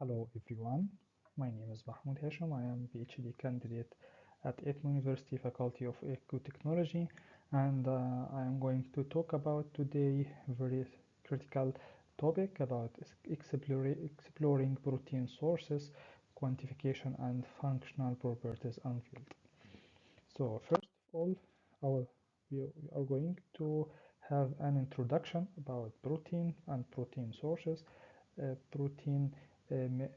Hello everyone, my name is Mahmoud Hashim. I am PhD candidate at ETMO University Faculty of Ecotechnology, and I am going to talk about today very critical topic about exploring protein sources, quantification and functional properties unveiled. So first of all, our, we are going to have an introduction about protein and protein sources, protein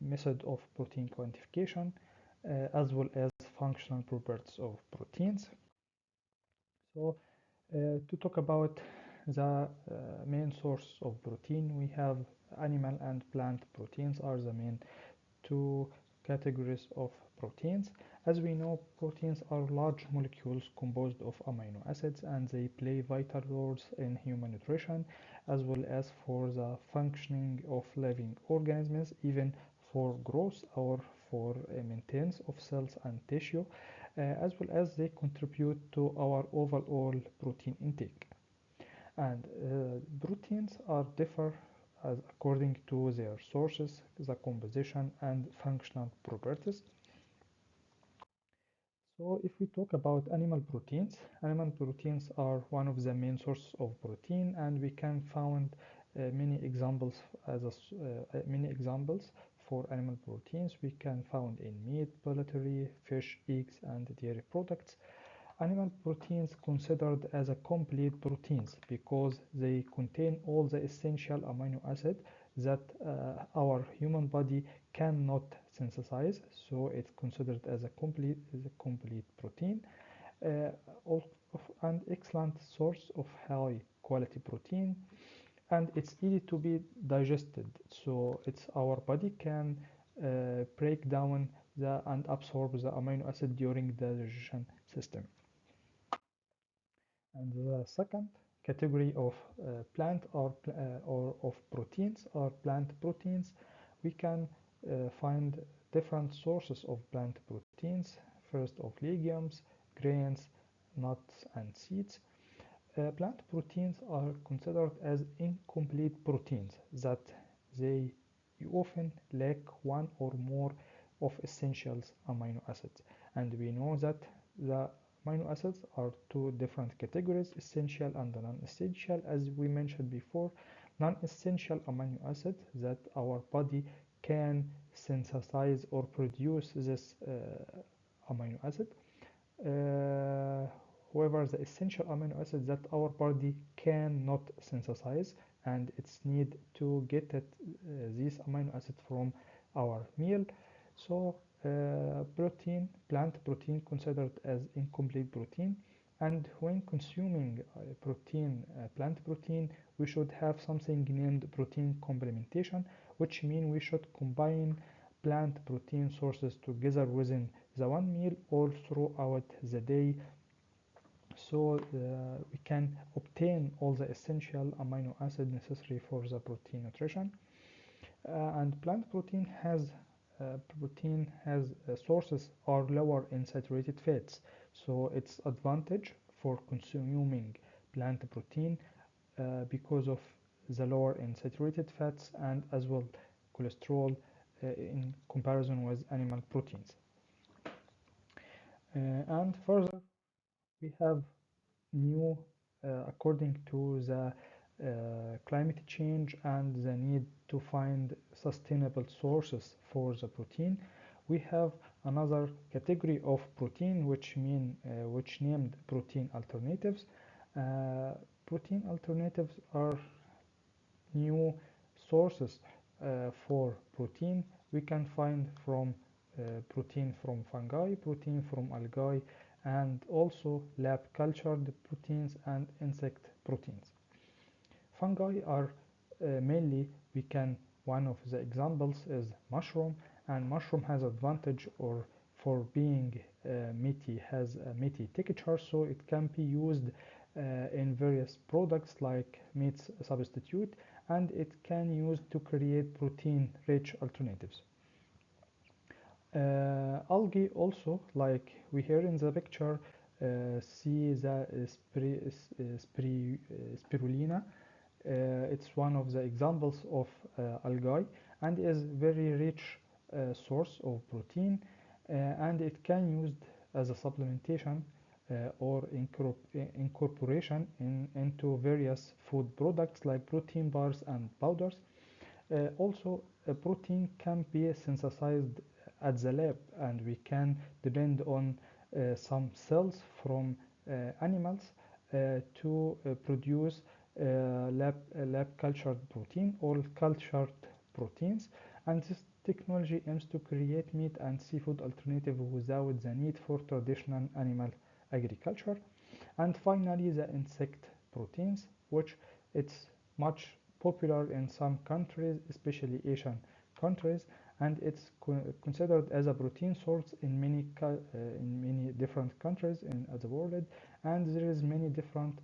method of protein quantification, as well as functional properties of proteins. So to talk about the main source of protein, we have animal and plant proteins are the main two categories of proteins. As we know, proteins are large molecules composed of amino acids and they play vital roles in human nutrition as well as for the functioning of living organisms, even for growth or for maintenance of cells and tissue, as well as they contribute to our overall protein intake. And proteins are differ according to their sources, the composition and functional properties. So if we talk about animal proteins are one of the main sources of protein, and we can find many examples many examples for animal proteins we can found in meat, poultry, fish, eggs, and dairy products. Animal proteins considered as a complete proteins because they contain all the essential amino acid that our human body cannot synthesize, so it's considered as a complete protein, uh, and excellent source of high quality protein, and it's easy to be digested, so it's our body can break down and absorb the amino acid during the digestion system. And the second category of plant or of proteins are plant proteins. We can find different sources of plant proteins. First of legumes, grains, nuts, and seeds. Plant proteins are considered as incomplete proteins that they often lack one or more of essentials amino acids. And we know that the amino acids are two different categories, essential and non-essential. As we mentioned before, non-essential amino acid that our body can synthesize or produce this amino acid. Uh, However, the essential amino acids that our body cannot synthesize, and it's need to get these amino acids from our meal. So plant protein considered as incomplete protein, and when consuming plant protein, we should have something named protein complementation, which means we should combine plant protein sources together within the one meal all throughout the day, so we can obtain all the essential amino acid necessary for the protein nutrition. And plant protein has sources are lower in saturated fats, so it's advantage for consuming plant protein because of the lower in saturated fats and as well cholesterol in comparison with animal proteins. And further, we have new according to the climate change and the need to find sustainable sources for the protein. We have another category of protein which named protein alternatives. Protein alternatives are new sources for protein. We can find from protein from fungi, protein from algae, and also lab cultured proteins and insect proteins. Fungi are mainly we can one of the examples is mushroom, and mushroom has advantage or for being meaty, has a meaty texture, so it can be used in various products like meat substitute, and it can use to create protein rich alternatives. Algae also, like we here in the picture, see the spirulina. It's one of the examples of algae, and is very rich source of protein, and it can used as a supplementation or incorporation into various food products like protein bars and powders. Also, protein can be synthesized at the lab, and we can depend on some cells from animals to produce lab cultured protein or cultured proteins. And this technology aims to create meat and seafood alternative without the need for traditional animal agriculture. And finally, the insect proteins, which it's much popular in some countries, especially Asian countries, and it's considered as a protein source in many different countries in the world, and there is many different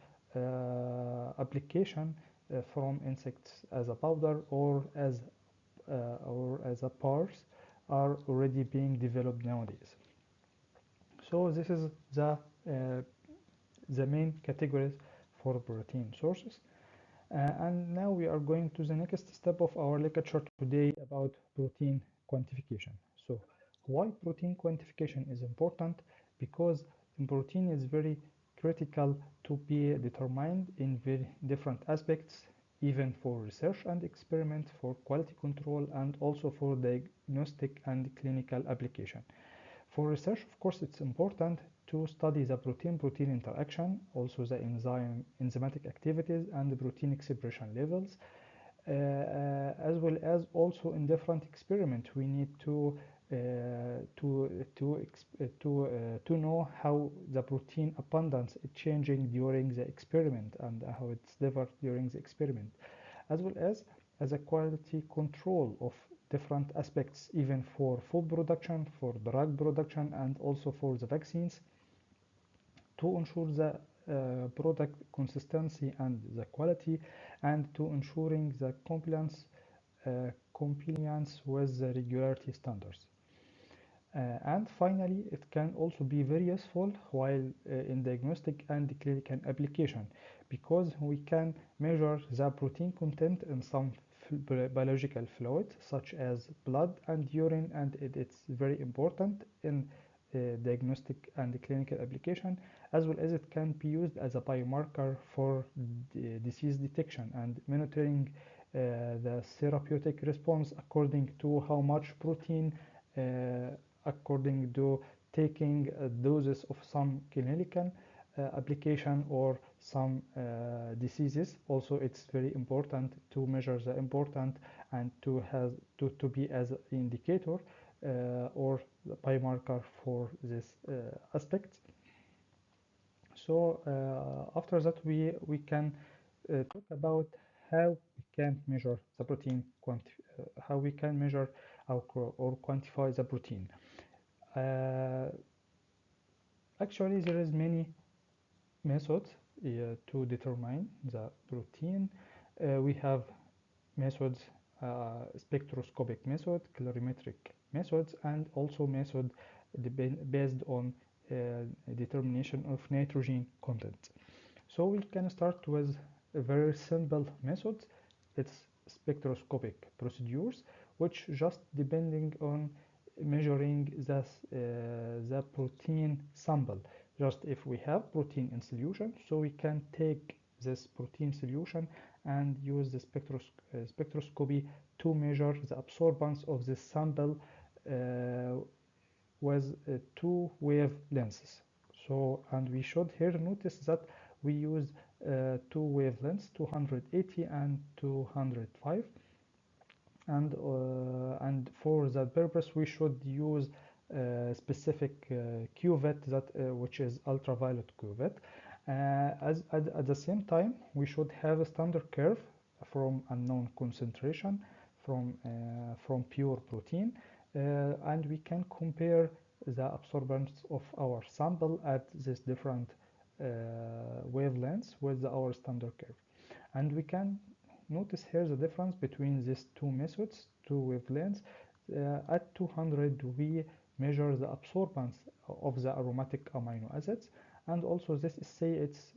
application from insects as a powder or as a bars are already being developed nowadays. So this is the main categories for protein sources. And now we are going to the next step of our lecture today about protein quantification. So why protein quantification is important? Because protein is very critical to be determined in very different aspects, even for research and experiment, for quality control, and also for diagnostic and clinical application. For research, of course, it's important to study the protein-protein interaction, also the enzymatic activities and the protein expression levels, as well as also in different experiments. We need to know how the protein abundance is changing during the experiment and how it's differed during the experiment, as well as a quality control of different aspects, even for food production, for drug production, and also for the vaccines, to ensure the product consistency and the quality, and to ensuring the compliance with the regularity standards. And finally, it can also be very useful while in diagnostic and clinical application, because we can measure the protein content in some biological fluid such as blood and urine, and it's very important in diagnostic and clinical application, as well as it can be used as a biomarker for disease detection and monitoring the therapeutic response according to how much protein, according to taking doses of some clinical application or some diseases. Also, it's very important to measure the important and to be as an indicator or the biomarker for this aspect. So after that, we can talk about how we can measure the protein, how we can measure or quantify the protein. Actually, there is many methods to determine the protein. We have methods, spectroscopic method, colorimetric methods, and also method based on determination of nitrogen content. So we can start with a very simple method. It's spectroscopic procedures, which just depending on measuring the protein sample. Just if we have protein in solution, so we can take this protein solution and use the spectroscopy to measure the absorbance of this sample with two wavelengths. So, and we should here notice that we use two wavelengths, 280 and 205. And for that purpose, we should use specific cuvette which is ultraviolet cuvette. At the same time, we should have a standard curve from unknown concentration from pure protein, and we can compare the absorbance of our sample at this different wavelengths with our standard curve. And we can notice here the difference between these two methods, two wavelengths. At 200, we measure the absorbance of the aromatic amino acids, and also this is say it's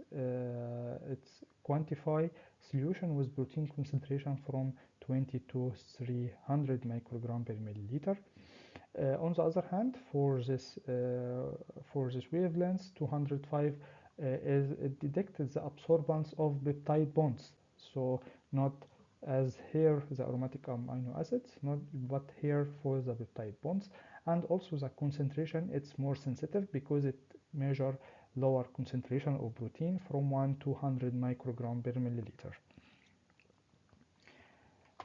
quantify solution with protein concentration from 20 to 300 microgram per milliliter. On the other hand, for this wavelength, 205 is it detects the absorbance of peptide bonds. So not as here the aromatic amino acids, not but here for the peptide bonds. And also the concentration, it's more sensitive because it measures lower concentration of protein from 1 to 100 microgram per milliliter.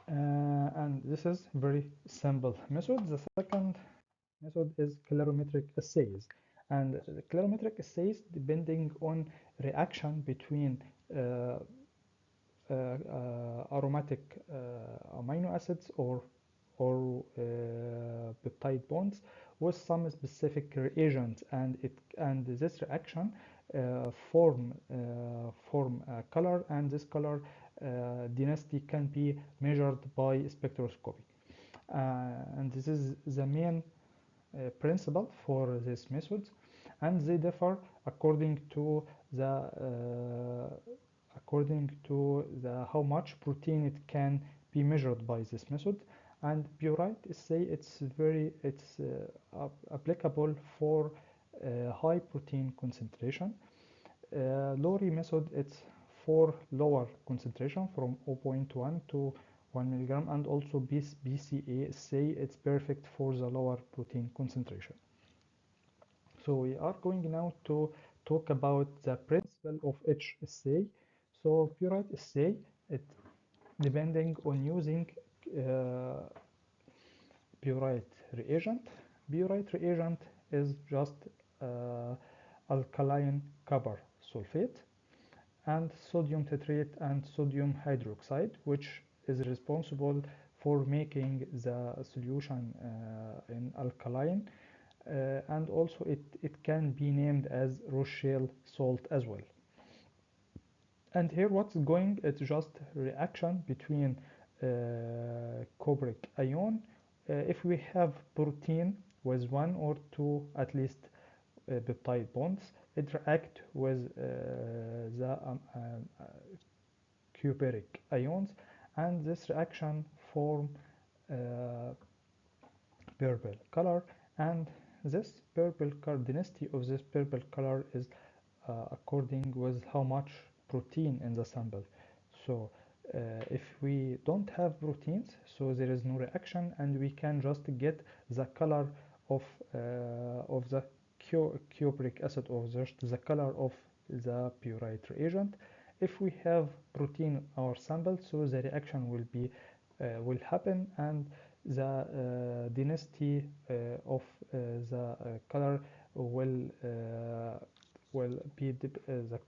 And this is very simple method. The second method is calorimetric assays. And the calorimetric assays, depending on reaction between aromatic amino acids or peptide bonds with some specific reagent, and this reaction form a color, and this color density can be measured by spectroscopy. And this is the main principle for this method, and they differ according to the how much protein it can be measured by this method. And purite assay, it's applicable for high protein concentration. Lowry method, it's for lower concentration from 0.1 to 1 milligram, and also BCA assay, it's perfect for the lower protein concentration. So we are going now to talk about the principle of each assay. So purite assay, it depending on using purite reagent. Purite reagent is just alkaline copper sulfate and sodium tetrate and sodium hydroxide, which is responsible for making the solution in alkaline. And also it can be named as Rochelle salt as well. And here what's going, it's just reaction between cupric ion. If we have protein with one or two at least peptide bonds, it react with the cupric ions, and this reaction form purple color, and this purple color, density of this purple color is according with how much protein in the sample. So if we don't have proteins, so there is no reaction, and we can just get the color of the cupric acid, or just the color of the purite reagent. If we have protein in our sample, so the reaction will happen, and the density of the color will be the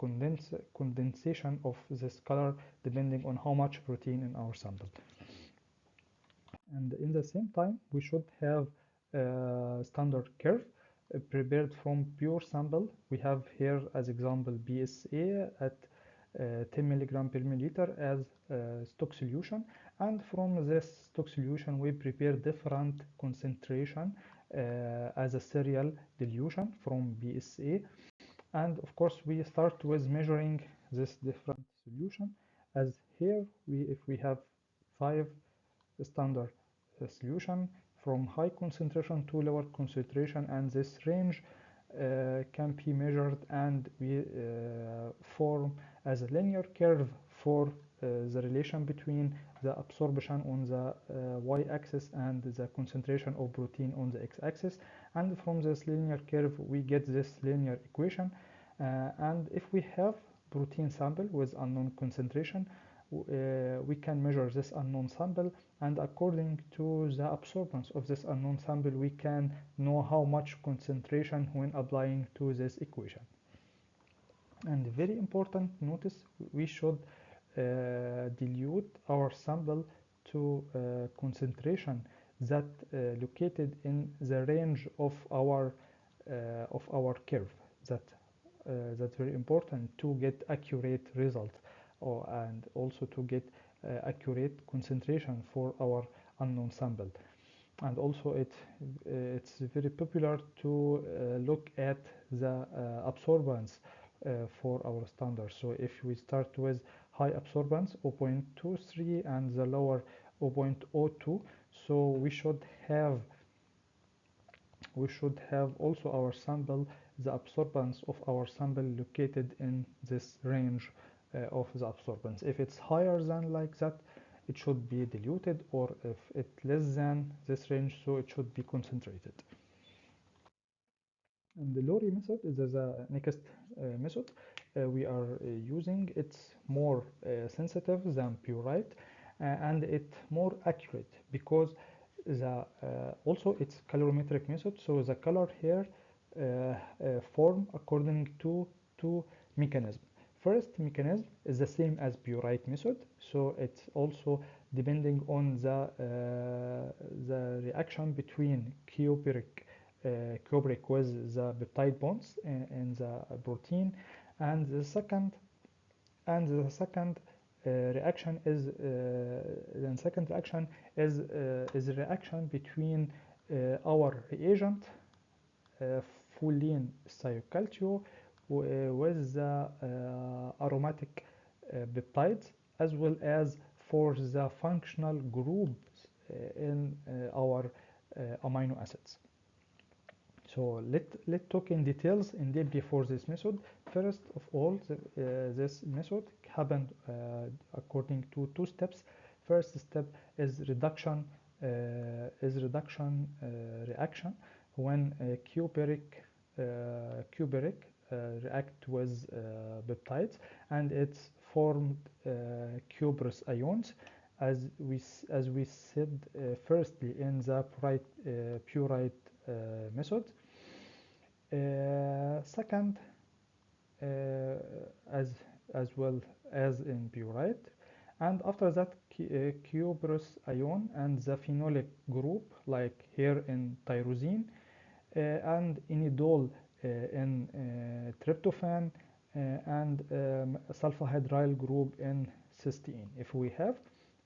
condensation of this color depending on how much protein in our sample. And in the same time, we should have a standard curve prepared from pure sample. We have here as example BSA at 10 milligram per milliliter as stock solution, and from this stock solution we prepare different concentration as a serial dilution from BSA. And of course we start with measuring this different solution, as here if we have 5 standard solution from high concentration to lower concentration, and this range can be measured, and we form as a linear curve for the relation between the absorption on the y-axis and the concentration of protein on the x-axis. And from this linear curve we get this linear equation, and if we have protein sample with unknown concentration, we can measure this unknown sample, and according to the absorbance of this unknown sample we can know how much concentration when applying to this equation. And very important, notice we should dilute our sample to concentration that located in the range of our curve. That's very important to get accurate result, and also to get accurate concentration for our unknown sample. And also it's very popular to look at the absorbance for our standard. So if we start with high absorbance 0.23 and the lower 0.02. So we should have also our sample, the absorbance of our sample located in this range of the absorbance. If it's higher than like that, it should be diluted, or if it's less than this range, so it should be concentrated. And the Lori method is the next method we are using. It's more sensitive than Purite, and it's more accurate because the also it's colorimetric method. So the color here form according to two mechanisms. First mechanism is the same as Purite method, so it's also depending on the reaction between cupric with the peptide bonds in the protein, and the second reaction is a reaction between our reagent Fulene cycaltio with the aromatic peptides, as well as for the functional groups in our amino acids. So let's talk in details in depth before this method. First of all, this method happened according to two steps. First step is reduction reaction, when cupric react with peptides, and it's formed cuprous ions, as we said firstly in the Purite method. Second, uh, as as well as in Purite, and after that cuprous ion and the phenolic group, like here in tyrosine, and inidol in tryptophan, and sulfahydryl group in cysteine. If we have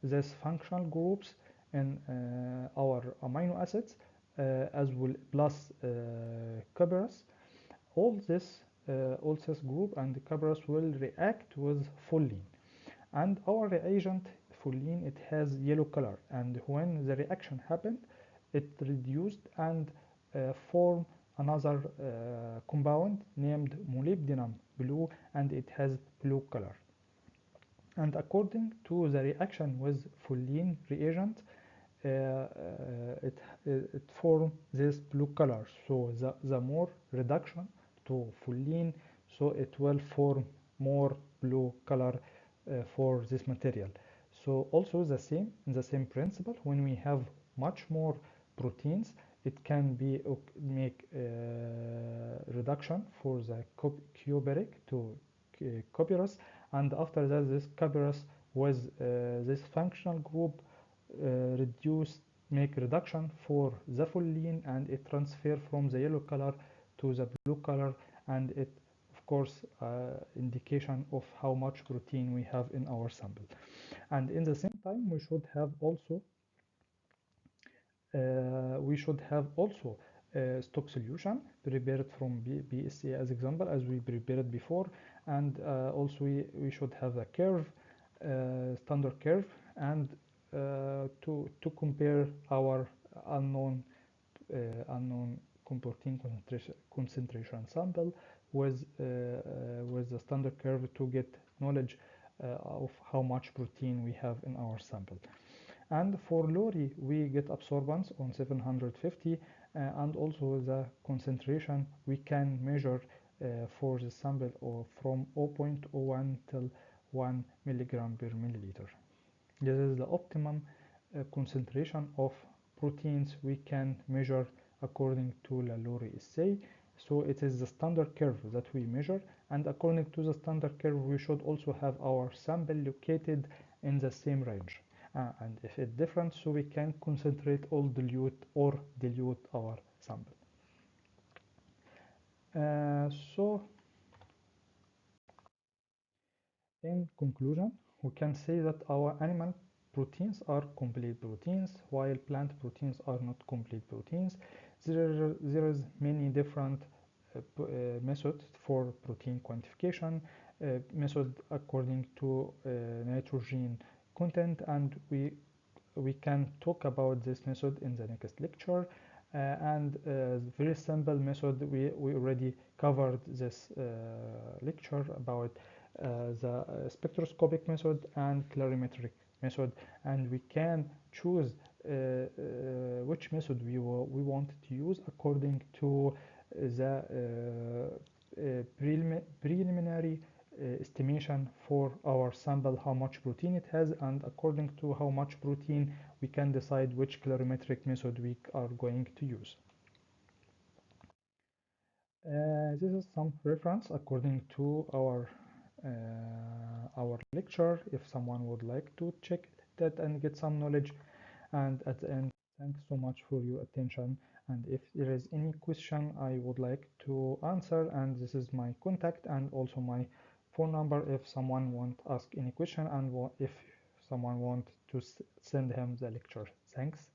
these functional groups in our amino acids, as well plus Cuprous, all this group and Cuprous will react with Fulene, and our reagent Fulene, it has yellow color, and when the reaction happened, it reduced and form another compound named molybdenum blue, and it has blue color. And according to the reaction with Fulene reagent, it form this blue color. So the more reduction to Fulene, so it will form more blue color for this material. So also the same principle, when we have much more proteins, it can be make reduction for the cupric to copyrus, and after that this copyrus with this functional group reduce make reduction for the Fulene, and it transfer from the yellow color to the blue color, and it of course indication of how much protein we have in our sample. And in the same time, we should have also stock solution prepared from BSA as example, as we prepared before, and also we should have a curve, standard curve, and to compare our unknown protein concentration sample with the standard curve, to get knowledge of how much protein we have in our sample. And for Lori, we get absorbance on 750, and also the concentration we can measure for the sample from 0.01 till 1 milligram per milliliter. This is the optimum concentration of proteins we can measure according to the Lori assay. So it is the standard curve that we measure, and according to the standard curve, we should also have our sample located in the same range. And if it's different, so we can concentrate or dilute our sample. So in conclusion, we can say that our animal proteins are complete proteins, while plant proteins are not complete proteins. There is many different methods for protein quantification, method according to nitrogen content, and we we can talk about this method in the next lecture. And very simple method, we already covered this lecture about the spectroscopic method and colorimetric method, and we can choose which method we want to use according to the preliminary estimation for our sample, how much protein it has, and according to how much protein we can decide which colorimetric method we are going to use. This is some reference according to our lecture, if someone would like to check that and get some knowledge. And at the end, thanks so much for your attention. And if there is any question I would like to answer, and this is my contact and also my phone number if someone want to ask any question, and if someone want to send him the lecture. Thanks.